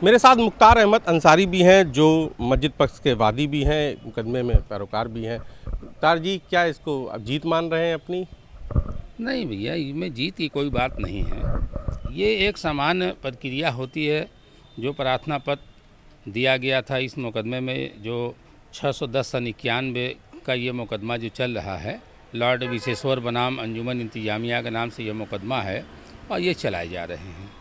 मेरे साथ मुख्तार अहमद अंसारी भी हैं जो मस्जिद पक्ष के वादी भी हैं, मुकदमे में पैरोकार भी हैं। मुख्तार जी, क्या इसको अब जीत मान रहे हैं अपनी? नहीं भैया, इसमें जीत की कोई बात नहीं है। ये एक सामान्य प्रक्रिया होती है। जो प्रार्थना पत्र दिया गया था इस मुकदमे में, जो 610 सन 91 का ये मुकदमा जो चल रहा है, लॉर्ड विशेश्वर बनाम अंजुमन इंतजामिया के नाम से ये मुकदमा है और ये चलाए जा रहे हैं।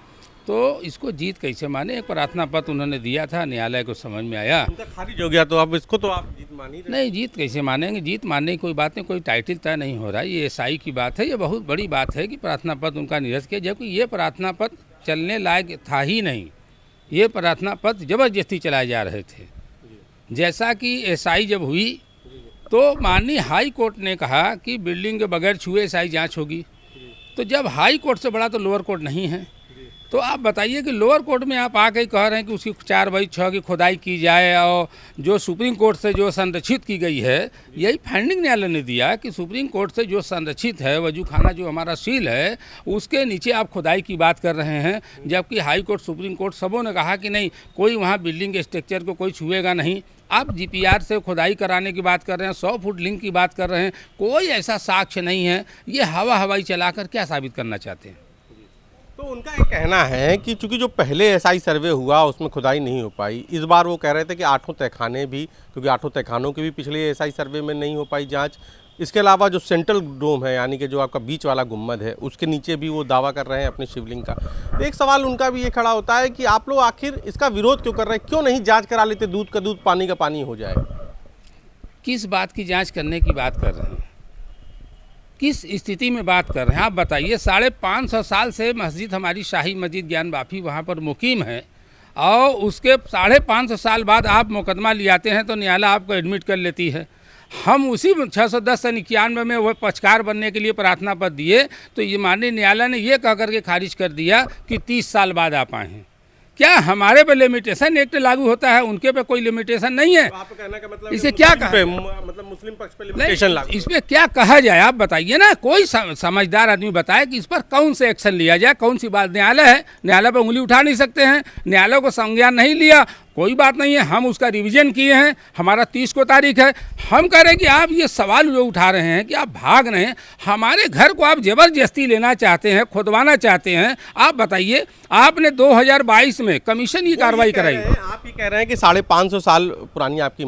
तो इसको जीत कैसे माने? एक प्रार्थना पत्र उन्होंने दिया था, न्यायालय को समझ में आया, उनका खारिज हो गया, तो अब इसको तो आप जीत मान ही रहे हैं। नहीं, जीत कैसे मानेंगे? जीत मानने की कोई बात नहीं, कोई टाइटल तय नहीं हो रहा है। ये एसआई की बात है। ये बहुत बड़ी बात है कि प्रार्थना पत्र उनका निरस्त किया, जबकि ये प्रार्थना पत्र चलने लायक था ही नहीं। ये प्रार्थना पत्र जबरदस्ती चलाए जा रहे थे। जैसा कि एसआई जब हुई तो माननीय हाई कोर्ट ने कहा कि बिल्डिंग के बगैर छुए एसआई जांच होगी। तो जब हाई कोर्ट से बड़ा तो लोअर कोर्ट नहीं है, तो आप बताइए कि लोअर कोर्ट में आप आके कह रहे हैं कि उसकी 4/6 की खुदाई की जाए, और जो सुप्रीम कोर्ट से जो संरक्षित की गई है, यही फाइंडिंग न्यायालय ने दिया कि सुप्रीम कोर्ट से जो संरक्षित है, वजू खाना जो हमारा सील है, उसके नीचे आप खुदाई की बात कर रहे हैं। जबकि हाई कोर्ट, सुप्रीम कोर्ट सबों ने कहा कि नहीं, कोई वहाँ बिल्डिंग के स्ट्रक्चर को कोई छुएगा नहीं। आप जीपीआर से खुदाई कराने की बात कर रहे हैं, 100 फुट लिंक की बात कर रहे हैं, कोई ऐसा साक्ष्य नहीं है। ये हवाई चलाकर क्या साबित करना चाहते हैं? तो उनका ये कहना है कि चूंकि जो पहले एसआई सर्वे हुआ उसमें खुदाई नहीं हो पाई, इस बार वो कह रहे थे कि 8 तहखाने भी, क्योंकि 8 तहखानों की भी पिछले एसआई सर्वे में नहीं हो पाई जांच। इसके अलावा जो सेंट्रल डोम है, यानी कि जो आपका बीच वाला गुम्बद है, उसके नीचे भी वो दावा कर रहे हैं अपने शिवलिंग का। तो एक सवाल उनका भी ये खड़ा होता है कि आप लोग आखिर इसका विरोध क्यों कर रहे हैं? क्यों नहीं जाँच करा लेते? दूध का दूध, पानी का पानी हो जाए। किस बात की जाँच करने की बात कर रहे हैं? किस स्थिति में बात कर रहे हैं आप बताइए? 550 साल से मस्जिद, हमारी शाही मस्जिद ज्ञान बाफी वहाँ पर मुकीम है, और उसके 550 साल बाद आप मुकदमा ले आते हैं तो न्यायालय आपको एडमिट कर लेती है। हम उसी 610 सन 91 में वह पक्षकार बनने के लिए प्रार्थना पत्र दिए, तो ये माननीय न्यायालय ने ये कह करके खारिज कर दिया कि 30 साल बाद आप आए हैं। क्या हमारे पे लिमिटेशन एक्ट लागू होता है, उनके पे कोई लिमिटेशन नहीं है? आपका कहने का मतलब इसे क्या कहा, मतलब मुस्लिम पक्ष पे लिमिटेशन लागू? इस पे क्या कहा जाए आप बताइए ना। कोई समझदार आदमी बताए कि इस पर कौन से एक्शन लिया जाए, कौन सी बात? न्यायालय है, न्यायालय पे उंगली उठा नहीं सकते हैं। न्यायालय को संज्ञान नहीं लिया, कोई बात नहीं है। हम उसका रिवीजन किए हैं, हमारा 30 को तारीख है। हम कह रहे हैं कि आप ये सवाल जो उठा रहे हैं कि आप भाग रहे हैं, हमारे घर को आप जबरदस्ती लेना चाहते हैं, खुदवाना चाहते हैं। आप बताइए, आपने 2022 में कमीशन की कार्रवाई कराई। आप ये कह रहे हैं कि 550 साल पुरानी आपकी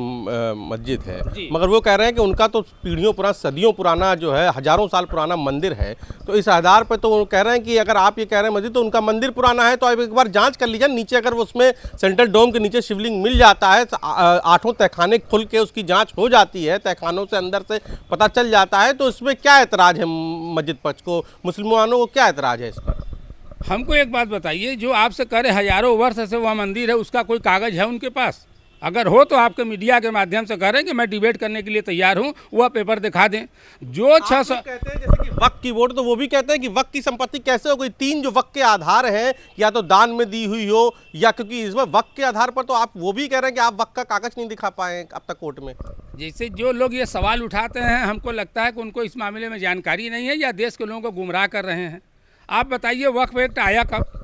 मस्जिद है, मगर वो कह रहे हैं कि उनका तो पीढ़ियों पुराना, सदियों पुराना जो है, हजारों साल पुराना मंदिर है। तो इस आधार पर तो वो कह रहे हैं कि अगर आप ये कह रहे हैं मस्जिद, तो उनका मंदिर पुराना है, तो आप एक बार जांच कर लीजिए नीचे। अगर उसमें सेंट्रल डोम के नीचे शिवलिंग मिल जाता है, 8 तहखाने खुल के उसकी जांच हो जाती है, तहखानों से अंदर से पता चल जाता है, तो इसमें क्या एतराज है मस्जिद पक्ष को, मुसलमानों को क्या एतराज है इस पर? हमको एक बात बताइए, जो आपसे कह रहे हजारों वर्ष से वह मंदिर है, उसका कोई कागज है उनके पास? अगर हो तो आपके मीडिया के माध्यम से कह रहे हैं कि मैं डिबेट करने के लिए तैयार हूं, वह पेपर दिखा दें। जो 600 कहते हैं जैसे कि वक्फ की वोट, तो वो भी कहते हैं कि वक्फ की संपत्ति कैसे हो गई? 3 जो वक्फ के आधार हैं, या तो दान में दी हुई हो, या क्योंकि इसमें वक्फ के आधार पर, तो आप वो भी कह रहे हैं कि आप वक्फ का कागज नहीं दिखा पाए अब तक कोर्ट में। जैसे जो लोग ये सवाल उठाते हैं, हमको लगता है कि उनको इस मामले में जानकारी नहीं है, या देश के लोगों को गुमराह कर रहे हैं। आप बताइए, वक्फ एक्ट आया कब?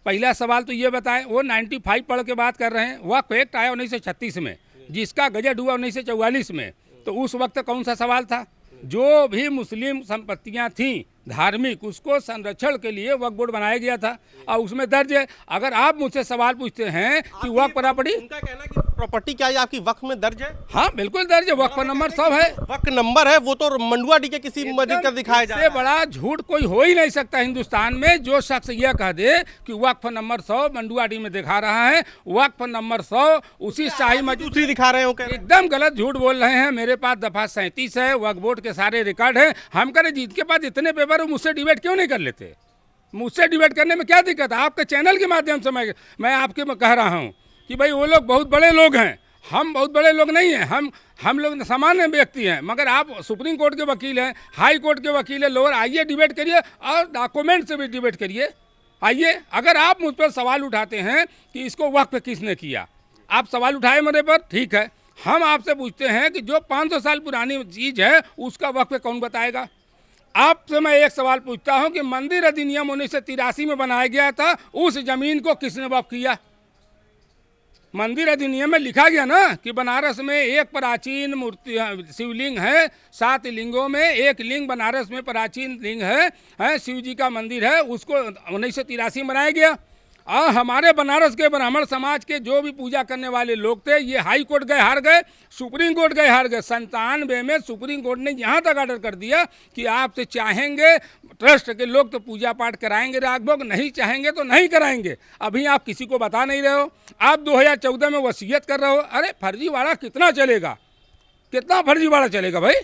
पहला सवाल तो ये बताएं। वो 95 पढ़ के बात कर रहे हैं। वक्फ एक्ट आया 1936 में, जिसका गजट हुआ 1944 में। तो उस वक्त कौन सा सवाल था? जो भी मुस्लिम संपत्तियां थीं धार्मिक, उसको संरक्षण के लिए वक्फ बोर्ड बनाया गया था, और उसमें दर्ज है। अगर आप मुझसे सवाल पूछते हैं कि वक्फ प्रॉपर्टी, उनका कहना है कि प्रॉपर्टी क्या है आपकी वक्फ में दर्ज है? हाँ बिल्कुल दर्ज है, वक्फ नंबर 100 है। वक्फ नंबर है, वो तो मंडुआ डी के किसी मस्जिद का दिखाया जाए। इससे बड़ा झूठ कोई हो ही नहीं सकता हिंदुस्तान में। जो शख्स यह कह दे कि वक्फ नंबर 100 मंडुआ डी में दिखा रहा है, वक्फ नंबर 100 उसी शाही मस्जिद दूसरी दिखा रहे हो, एकदम गलत झूठ बोल रहे हैं। मेरे पास दफा 37 है, वक्फ बोर्ड के सारे रिकॉर्ड हैं। हम करें जिनके पास इतने पेपर, मुझसे डिबेट क्यों नहीं कर लेते? मुझसे डिबेट करने में क्या दिक्कत है? आपके चैनल के माध्यम से मैं आपके में कह रहा हूँ कि भाई वो लोग बहुत बड़े लोग हैं, हम बहुत बड़े लोग नहीं हैं। हम लोग सामान्य व्यक्ति हैं। मगर आप सुप्रीम कोर्ट के वकील हैं, हाई कोर्ट के वकील हैं, लोअर, आइए डिबेट करिए, और डॉक्यूमेंट से भी डिबेट करिए। आइए, अगर आप मुझ पर सवाल उठाते हैं कि इसको वक्फ किसने किया, आप सवाल उठाए मेरे पर, ठीक है। हम आपसे पूछते हैं कि जो 500 साल पुरानी चीज़ है, उसका वक्फ कौन बताएगा? आपसे मैं एक सवाल पूछता हूं कि मंदिर अधिनियम 1983 में बनाया गया था, उस जमीन को किसने वक्फ किया? मंदिर अधिनियम में लिखा गया ना कि बनारस में एक प्राचीन मूर्ति शिवलिंग है, 7 लिंगों में एक लिंग बनारस में प्राचीन लिंग है शिव जी का मंदिर है, उसको 1983 बनाया गया। और हमारे बनारस के ब्राह्मण समाज के जो भी पूजा करने वाले लोग थे, ये हाई कोर्ट गए हार गए, सुप्रीम कोर्ट गए हार गए। 97 में सुप्रीम कोर्ट ने यहाँ तक ऑर्डर कर दिया कि आपसे चाहेंगे ट्रस्ट के लोग तो पूजा पाठ कराएंगे राजभोग, नहीं चाहेंगे तो नहीं कराएंगे। अभी आप किसी को बता नहीं रहे हो। आप 2014 में वसीयत कर रहे हो। अरे फर्जीवाड़ा कितना चलेगा, कितना फर्जीवाड़ा चलेगा भाई,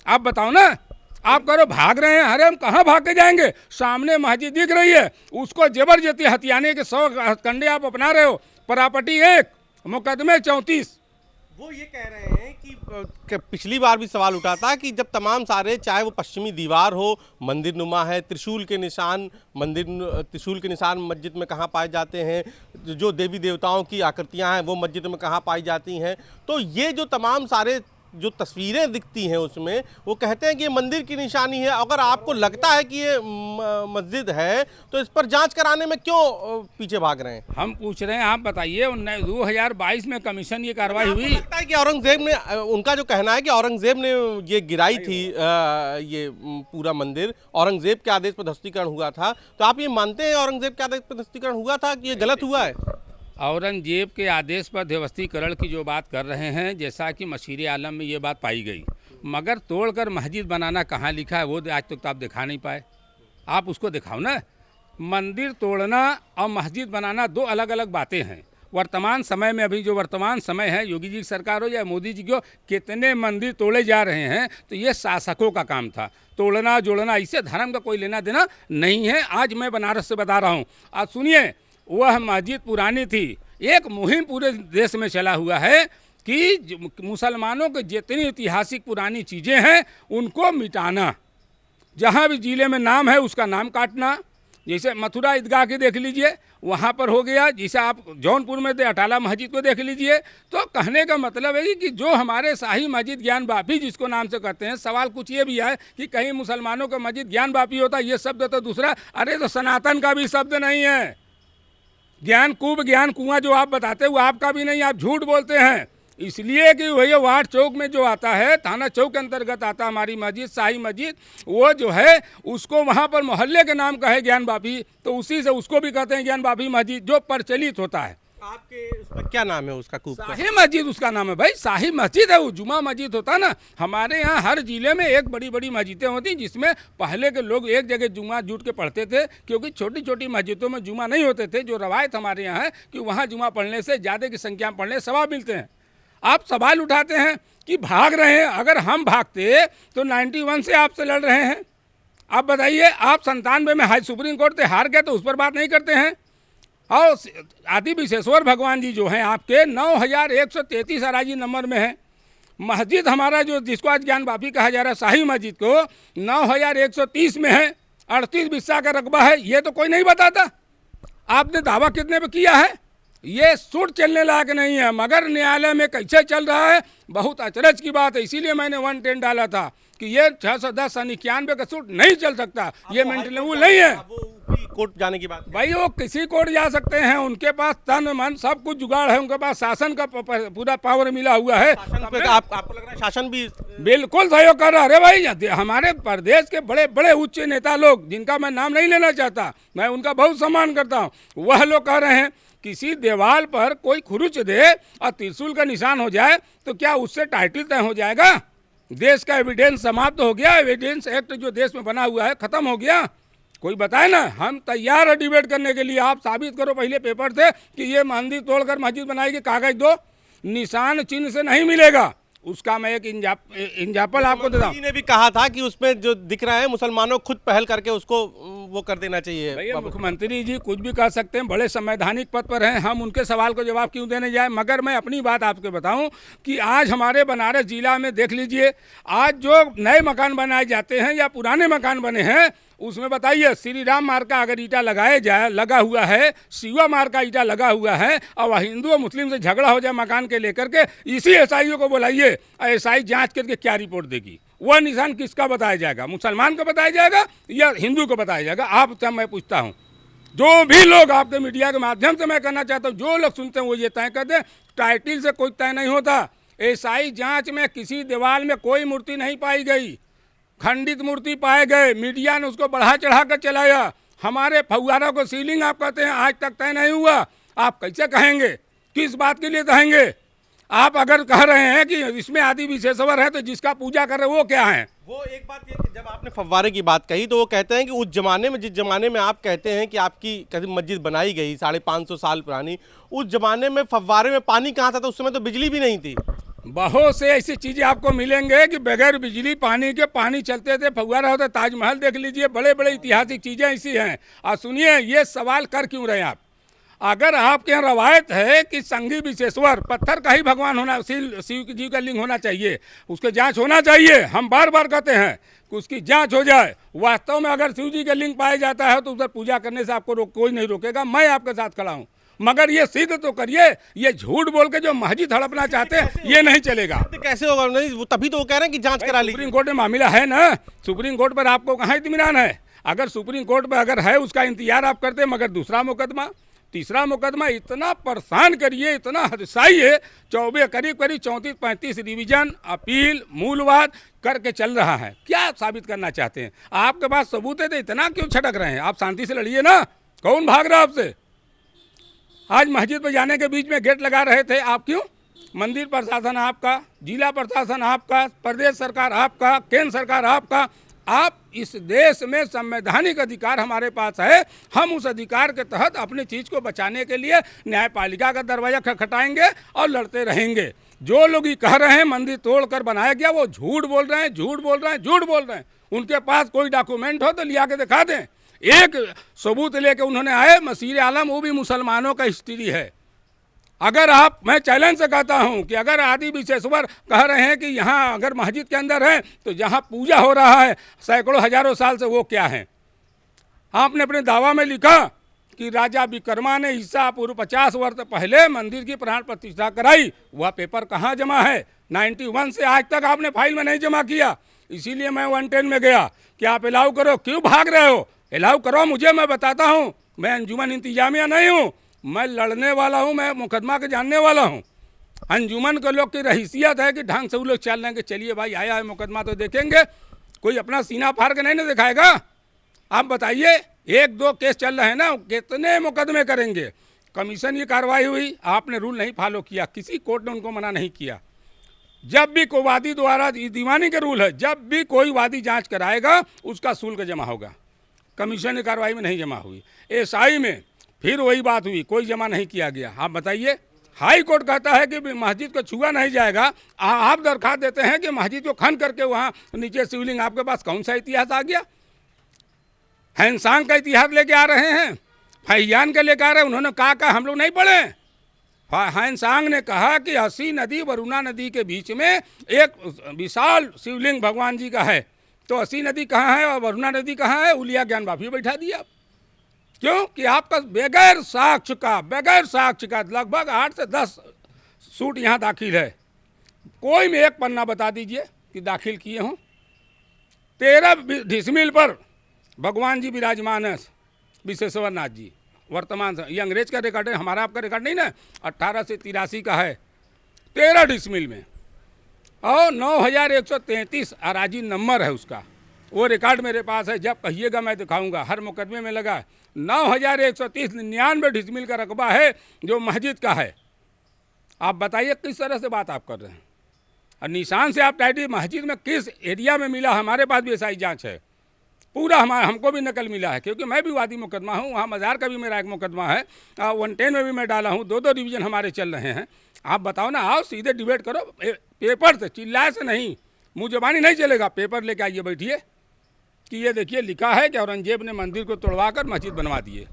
आप बताओ ना। आप करो भाग रहे हैं, अरे हम कहाँ भाग के जाएंगे, सामने मस्जिद दिख रही है, उसको जबरदस्ती हथियाने के 100 कंडे आप अपना रहे हो। प्रॉपर्टी 1, मुकदमे 34। वो ये कह रहे हैं कि पिछली बार भी सवाल उठा था कि जब तमाम सारे, चाहे वो पश्चिमी दीवार हो, मंदिर नुमा है, त्रिशूल के निशान त्रिशूल के निशान मस्जिद में कहाँ पाए जाते हैं, जो देवी देवताओं की आकृतियाँ हैं वो मस्जिद में कहाँ पाई जाती हैं, तो ये जो तमाम सारे जो तस्वीरें दिखती हैं उसमें वो कहते हैं कि ये मंदिर की निशानी है। अगर आपको लगता है कि ये मस्जिद है तो इस पर जांच कराने में क्यों पीछे भाग रहे हैं? हम पूछ रहे हैं, आप बताइए। 2022 में कमीशन ये कार्रवाई हुई। लगता है कि औरंगजेब ने, उनका जो कहना है कि औरंगजेब ने ये गिराई थी, ये पूरा मंदिर औरंगजेब के आदेश पर ध्वस्तीकरण हुआ था, तो आप ये मानते हैं औरंगजेब के आदेश पर ध्वस्तीकरण हुआ था कि ये गलत हुआ है? औरंगजेब के आदेश पर ध्वस्तीकरण की जो बात कर रहे हैं, जैसा कि मशीर आलम में ये बात पाई गई, मगर तोड़कर मस्जिद बनाना कहाँ लिखा है वो आज तक तो आप दिखा नहीं पाए। आप उसको दिखाओ ना। मंदिर तोड़ना और मस्जिद बनाना 2 अलग अलग बातें हैं। वर्तमान समय में, अभी जो वर्तमान समय है, योगी जी की सरकार हो या मोदी जी को, कितने मंदिर तोड़े जा रहे हैं, तो ये शासकों का काम था। तोड़ना जोड़ना, इससे धर्म का कोई लेना देना नहीं है। आज मैं बनारस से बता रहा हूँ, आज सुनिए, वह मस्जिद पुरानी थी। एक मुहिम पूरे देश में चला हुआ है कि मुसलमानों के जितनी ऐतिहासिक पुरानी चीज़ें हैं उनको मिटाना। जहाँ भी ज़िले में नाम है उसका नाम काटना। जैसे मथुरा ईदगाह की देख लीजिए, वहाँ पर हो गया। जैसे आप जौनपुर में थे, अटाला मस्जिद को देख लीजिए। तो कहने का मतलब है कि जो हमारे शाही मस्जिद ज्ञान बापी जिसको नाम से कहते हैं, सवाल कुछ ये भी है कि कहीं मुसलमानों का मस्जिद ज्ञान बापी होता, ये शब्द तो दूसरा। अरे तो सनातन का भी शब्द नहीं है। ज्ञान कूप, ज्ञान कुआं जो आप बताते हैं वो आपका भी नहीं, आप झूठ बोलते हैं। इसलिए कि वही वार्ड चौक में जो आता है, थाना चौक के अंतर्गत आता हमारी मस्जिद, शाही मस्जिद, वो जो है उसको वहाँ पर मोहल्ले के नाम का है ज्ञान बापी, तो उसी से उसको भी कहते हैं ज्ञान बापी मस्जिद, जो प्रचलित होता है। आपके उस पर क्या नाम है उसका? कूप का शाही मस्जिद उसका नाम है भाई, शाही मस्जिद है वो। जुमा मस्जिद होता ना, हमारे यहाँ हर जिले में एक बड़ी बड़ी मस्जिदें होती जिसमें पहले के लोग एक जगह जुमा जुट के पढ़ते थे, क्योंकि छोटी छोटी मस्जिदों में जुमा नहीं होते थे। जो रवायत हमारे यहाँ है कि वहाँ जुमा पढ़ने से ज़्यादा की संख्या में पढ़ने सवाब मिलते हैं। आप सवाल उठाते हैं कि भाग रहे हैं। अगर हम भागते तो 91 से आपसे लड़ रहे हैं। आप बताइए, आप 97 में हाई सुप्रीम कोर्ट से हार गए तो उस पर बात नहीं करते हैं। और आदि विश्वेश्वर भगवान जी जो हैं आपके 9133 अराजी नंबर में है। मस्जिद हमारा जो जिसको आज ज्ञान बापी कहा जा रहा है, शाही मस्जिद को 9130 में है, 38 बिस्सा का रकबा है। ये तो कोई नहीं बताता। आपने दावा कितने पे किया है? ये सूट चलने लायक नहीं है, मगर न्यायालय में कैसे चल रहा है, बहुत अचरज की बात है। इसीलिए मैंने 110 डाला था कि ये 610 सन 91 का सूट नहीं चल सकता, ये मेंटेनेबल नहीं है। कोर्ट जाने की बात भाई, वो किसी कोर्ट जा सकते हैं, उनके पास तन मन सब कुछ जुगाड़ है, उनके पास शासन का पूरा पावर मिला हुआ है। आपको लग रहा है शासन भी बिल्कुल सहयोग कर रहा है? अरे भाई, हमारे प्रदेश के बड़े बड़े उच्च नेता लोग, जिनका मैं नाम नहीं लेना चाहता, मैं उनका बहुत सम्मान करता हूँ, वह लोग कह रहे हैं किसी दीवार पर कोई खुरुच दे और त्रिशूल का निशान हो जाए तो क्या उससे टाइटल तय हो जाएगा? देश का एविडेंस समाप्त हो गया। एविडेंस एक्ट जो देश में बना हुआ है खत्म हो गया। कोई बताए ना, हम तैयार है डिबेट करने के लिए। आप साबित करो पहले पेपर से कि ये मंदिर तोड़कर मस्जिद बनाएगी, कागज दो, निशान चिन्ह से नहीं मिलेगा। उसका मैं एक इंजापल आपको देता हूँ। ने भी कहा था कि उसमें जो दिख रहा है मुसलमानों खुद पहल करके उसको वो कर देना चाहिए। भैया, मुख्यमंत्री जी कुछ भी कह सकते हैं, बड़े संवैधानिक पद पर हैं, हम उनके सवाल को जवाब क्यों देने जाए। मगर मैं अपनी बात आपको बताऊं कि आज हमारे बनारस जिला में देख लीजिए, आज जो नए मकान बनाए जाते हैं या पुराने मकान बने हैं, उसमें बताइए श्री राम मार्ग का अगर ईटा लगाया जाए, लगा हुआ है, शिवा मार्ग का ईटा लगा हुआ है, और हिंदू और मुस्लिम से झगड़ा हो जाए मकान के लेकर के, इसी एसआईओ को बुलाइए, एसआई जांच करके क्या रिपोर्ट देगी? वह निशान किसका बताया जाएगा? मुसलमान को बताया जाएगा या हिंदू को बताया जाएगा? आप मैं पूछता हूँ, जो भी लोग आपके मीडिया के माध्यम से मैं कहना चाहता हूँ, जो लोग सुनते हैं वो ये तय कर दें, टाइटिल से कोई तय नहीं होता। एसआई जांच में किसी दीवार में कोई मूर्ति नहीं पाई गई, खंडित मूर्ति पाए गए, मीडिया ने उसको बढ़ा चढ़ा कर चलाया। हमारे फव्वारों को सीलिंग आप कहते हैं आज तक तय नहीं हुआ, आप कैसे कहेंगे? किस बात के लिए कहेंगे? आप अगर कह रहे हैं कि इसमें आदि विशेषवर है तो जिसका पूजा कर रहे वो क्या है? वो एक बात ये कि जब आपने फव्वारे की बात कही तो वो कहते हैं कि उस जमाने में, जिस जमाने में आप कहते हैं कि आपकी कभी मस्जिद बनाई गई 550 साल पुरानी, उस जमाने में फव्वारे में पानी कहाँ था? तो उस समय तो बिजली भी नहीं थी। बहुत से ऐसी चीज़ें आपको मिलेंगे कि बगैर बिजली पानी के पानी चलते थे, फव्वारा होता। ताजमहल देख लीजिए, बड़े बड़े ऐतिहासिक चीज़ें ऐसी हैं। और सुनिए, ये सवाल कर क्यों रहे हैं आप? अगर आपके यहाँ रवायत है कि संगी विशेश्वर पत्थर का ही भगवान होना, शिव जी का लिंग होना चाहिए, उसके जांच होना चाहिए, हम बार बार कहते हैं कि उसकी जांच हो जाए। वास्तव में अगर शिव जी का लिंग पाया जाता है तो उधर पूजा करने से आपको कोई नहीं रोकेगा, मैं आपके साथ खड़ा हूँ। मगर ये सिद्ध तो करिए, ये झूठ बोल के जो मस्जिद हड़पना चाहते हैं ये नहीं चलेगा। कैसे होगा? नहीं, वो तभी तो वो कह रहे हैं कि जांच करा ली। सुप्रीम कोर्ट में मामला है ना, सुप्रीम कोर्ट पर आपको कहाँ इत्मीनान है? अगर सुप्रीम कोर्ट पर अगर है उसका इंतजार आप करते, मगर दूसरा मुकदमा, तीसरा मुकदमा, इतना परेशान करिए, इतना हदसाई है। 24 करीब 34-35 रिवीजन, अपील, मूलवाद करके चल रहा है। क्या साबित करना चाहते हैं? आपके पास सबूत है तो इतना क्यों छटक रहे हैं? आप शांति से लड़िए ना, कौन भाग रहा है आपसे? आज मस्जिद पर जाने के बीच में गेट लगा रहे थे, आप क्यों? मंदिर प्रशासन आपका, जिला प्रशासन आपका, प्रदेश सरकार आपका, केंद्र सरकार आपका। आप इस देश में संवैधानिक अधिकार हमारे पास है, हम उस अधिकार के तहत अपनी चीज़ को बचाने के लिए न्यायपालिका का दरवाजा खटखटाएंगे और लड़ते रहेंगे। जो लोग ये कह रहे हैं मंदिर तोड़कर बनाया गया, वो झूठ बोल रहे हैं, झूठ बोल रहे हैं, झूठ बोल रहे हैं। उनके पास कोई डॉक्यूमेंट हो तो लिया के दिखा दें। एक सबूत लेके उन्होंने आए, मसीर आलम, वो भी मुसलमानों का हिस्ट्री है। अगर आप, मैं चैलेंज से कहता हूं कि अगर आदि विशेश्वर कह रहे हैं कि यहाँ अगर मस्जिद के अंदर है तो जहाँ पूजा हो रहा है सैकड़ों हजारों साल से, वो क्या है? आपने अपने दावा में लिखा कि राजा विक्रमा ने ईसा पूर्व 50 वर्ष पहले मंदिर की प्राण प्रतिष्ठा कराई। वह पेपर कहाँ जमा है? 91 से आज तक आपने फाइल में नहीं जमा किया। इसीलिए मैं 110 में गया कि आप अलाउ करो। क्यों भाग रहे हो? अलाउ करो मुझे, मैं बताता हूँ। मैं अंजुमन इंतजामिया नहीं हूँ, मैं लड़ने वाला हूँ, मैं मुकदमा के जानने वाला हूँ। अंजुमन के लोग की रहीसियत है कि ढंग से वो लोग चल रहे हैं कि चलिए भाई आया है मुकदमा तो देखेंगे, कोई अपना सीना फाड़ के नहीं ना दिखाएगा। आप बताइए, 1-2 केस चल रहे हैं ना, कितने मुकदमे करेंगे? कमीशन की कार्रवाई हुई, आपने रूल नहीं फॉलो किया, किसी कोर्ट ने उनको मना नहीं किया। जब भी कोई वादी द्वारा, दीवानी के रूल है, जब भी कोई वादी जाँच कराएगा उसका शुल्क जमा होगा। कमीशन की कार्रवाई में नहीं जमा हुई। एसआई में फिर वही बात हुई, कोई जमा नहीं किया गया। आप बताइए, हाई कोर्ट कहता है कि मस्जिद को छुआ नहीं जाएगा, आप दरखास्त देते हैं कि मस्जिद को खन करके वहाँ नीचे शिवलिंग। आपके पास कौन सा इतिहास आ गया? हैंसांग का इतिहास लेके आ रहे हैं, फैयान का लेकर आ रहे हैं। उन्होंने कहा हम लोग नहीं पढ़े। हैंसांग ने कहा कि हसी नदी वरुणा नदी के बीच में एक विशाल शिवलिंग भगवान जी का है। तो हसी नदी कहाँ है और वरुणा नदी कहाँ है? उलिया ज्ञान वापी बैठा दिया। क्यों? कि आपका बगैर साक्ष्य का लगभग 8 से 10 सूट यहाँ दाखिल है। कोई में एक पन्ना बता दीजिए कि दाखिल किए हों। 13 डिसमिल पर भगवान जी विराजमान है, विशेश्वर नाथ जी वर्तमान से। ये अंग्रेज का रिकॉर्ड है, हमारा आपका रिकॉर्ड नहीं ना। 18 से 83 का है, 13 डिसमिल में, और 9133 अराजी नंबर है उसका। वो रिकॉर्ड मेरे पास है, जब कहिएगा मैं दिखाऊंगा। हर मुकदमे में लगा 9130 99 डिसमिल का रकबा है जो मस्जिद का है। आप बताइए किस तरह से बात आप कर रहे हैं? और निशान से आप टाइटिल मस्जिद में किस एरिया में मिला? हमारे पास भी एसआई जांच है पूरा, हमको भी नकल मिला है, क्योंकि मैं भी वादी मुकदमा हूँ। वहाँ मज़ार का भी मेरा एक मुकदमा है, 110 में भी मैं डाला हूँ। 2 डिवीज़न हमारे चल रहे हैं। आप बताओ ना, आओ सीधे डिबेट करो, पेपर से, चिल्लाए से नहीं, मुँह जबानी नहीं चलेगा। पेपर लेके आइए, बैठिए कि ये देखिए लिखा है कि औरंगजेब ने मंदिर को तोड़वाकर मस्जिद बनवा दिए।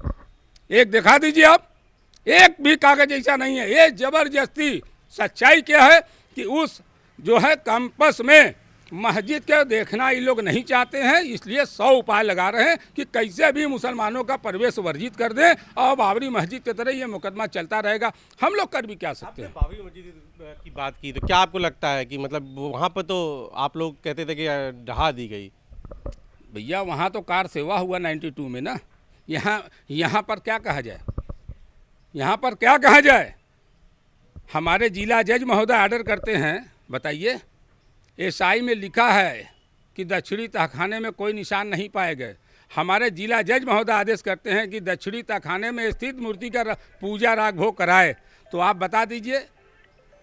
एक दिखा दीजिए आप, एक भी कागज ऐसा नहीं है। ये जबरदस्ती। सच्चाई क्या है कि उस जो है कैंपस में मस्जिद के देखना ये लोग नहीं चाहते हैं, इसलिए 100 उपाय लगा रहे हैं कि कैसे भी मुसलमानों का प्रवेश वर्जित कर दें और बाबरी मस्जिद की तरह ये मुकदमा चलता रहेगा। हम लोग कर भी क्या सकते हैं? बाबरी मस्जिद की बात की तो क्या आपको लगता है कि मतलब वहाँ पर तो आप लोग कहते थे कि ढहा दी गई? भैया वहाँ तो कार सेवा हुआ 92 में ना, यहाँ पर क्या कहा जाए, यहाँ पर क्या कहा जाए। हमारे जिला जज महोदय आर्डर करते हैं, बताइए, एसआई में लिखा है कि दक्षिणी तहखाने में कोई निशान नहीं पाए गए। हमारे जिला जज महोदय आदेश करते हैं कि दक्षिणी तहखाने में स्थित मूर्ति का पूजा राग भोग कराए। तो आप बता दीजिए,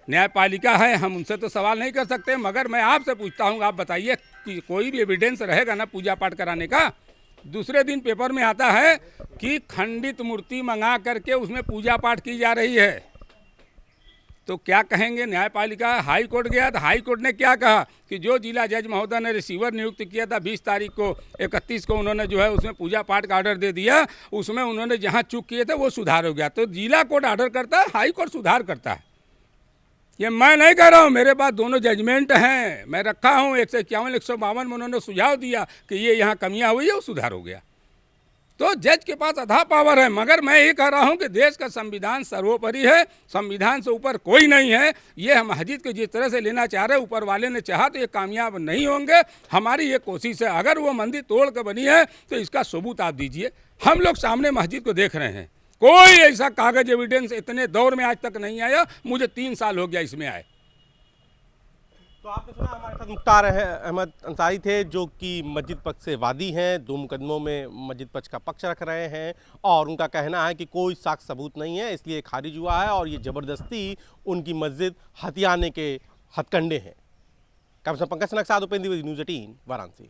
न्यायपालिका है, हम उनसे तो सवाल नहीं कर सकते, मगर मैं आपसे पूछता हूँ, आप बताइए कि कोई भी एविडेंस रहेगा ना पूजा पाठ कराने का। दूसरे दिन पेपर में आता है कि खंडित मूर्ति मंगा करके उसमें पूजा पाठ की जा रही है। तो क्या कहेंगे न्यायपालिका। हाई कोर्ट गया तो हाई कोर्ट ने क्या कहा कि जो जिला जज महोदय ने रिसीवर नियुक्त किया था 20 तारीख को, 31 को उन्होंने जो है उसमें पूजा पाठ का ऑर्डर दे दिया, उसमें उन्होंने जहां चूक किए थे वो सुधार हो गया। तो जिला कोर्ट ऑर्डर करता है, हाई कोर्ट सुधार करता है। ये मैं नहीं कह रहा हूँ, मेरे पास दोनों जजमेंट हैं, मैं रखा हूँ। 151, 152 में उन्होंने सुझाव दिया कि ये यहाँ कमियाँ हुई है, वो सुधार हो गया। तो जज के पास आधा पावर है। मगर मैं ये कह रहा हूं कि देश का संविधान सर्वोपरि है, संविधान से ऊपर कोई नहीं है। ये हम मस्जिद को जिस तरह से लेना चाह रहे हैं, ऊपर वाले ने चाहा तो ये कामयाब नहीं होंगे। हमारी ये कोशिश है, अगर वो मंदिर तोड़ कर बनी है तो इसका सबूत आप दीजिए। हम लोग सामने मस्जिद को देख रहे हैं, कोई ऐसा कागज एविडेंस इतने दौर में आज तक नहीं आया। मुझे 3 साल हो गया इसमें आए। तो आपने सुना, हमारे साथ मुख्तार अहमद अंसारी थे, जो कि मस्जिद पक्ष से वादी हैं, 2 मुकदमों में मस्जिद पक्ष का पक्ष रख रहे हैं, और उनका कहना है कि कोई साक्ष्य सबूत नहीं है, इसलिए खारिज हुआ है और ये ज़बरदस्ती उनकी मस्जिद हथियाने के हथकंडे हैं। Camera Pankaj Naksad, Upendra Dwivedi, news 18 Varanasi.